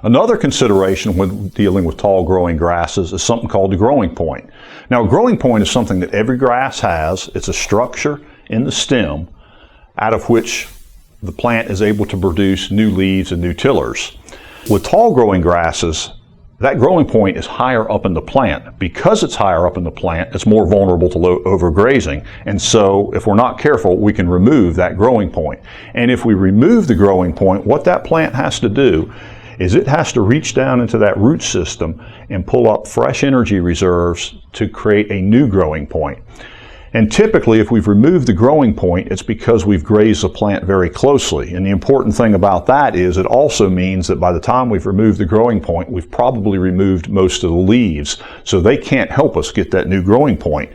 Another consideration when dealing with tall growing grasses is something called the growing point. Now, a growing point is something that every grass has. It's a structure in the stem out of which the plant is able to produce new leaves and new tillers. With tall growing grasses, that growing point is higher up in the plant. Because it's higher up in the plant, it's more vulnerable to overgrazing. And so if we're not careful, we can remove that growing point. And if we remove the growing point, what that plant has to do is it has to reach down into that root system and pull up fresh energy reserves to create a new growing point. And typically, if we've removed the growing point, it's because we've grazed the plant very closely. And the important thing about that is it also means that by the time we've removed the growing point, we've probably removed most of the leaves, so they can't help us get that new growing point.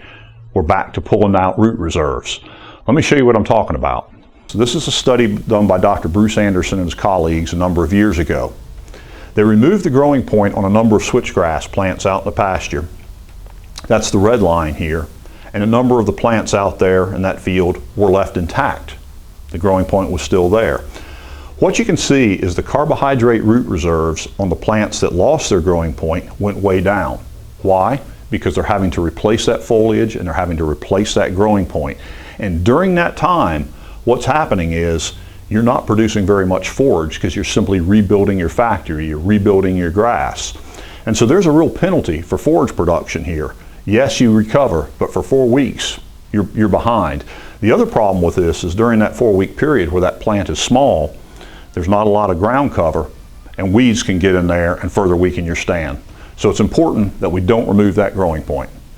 We're back to pulling out root reserves. Let me show you what I'm talking about. So this is a study done by Dr. Bruce Anderson and his colleagues a number of years ago. They removed the growing point on a number of switchgrass plants out in the pasture. That's the red line here. And a number of the plants out there in that field were left intact. The growing point was still there. What you can see is the carbohydrate root reserves on the plants that lost their growing point went way down. Why? Because they're having to replace that foliage and they're having to replace that growing point. And during that time, what's happening is you're not producing very much forage because you're simply rebuilding your factory, you're rebuilding your grass. And so there's a real penalty for forage production here. Yes, you recover, but for 4 weeks, you're behind. The other problem with this is during that 4-week period where that plant is small, there's not a lot of ground cover, and weeds can get in there and further weaken your stand. So it's important that we don't remove that growing point.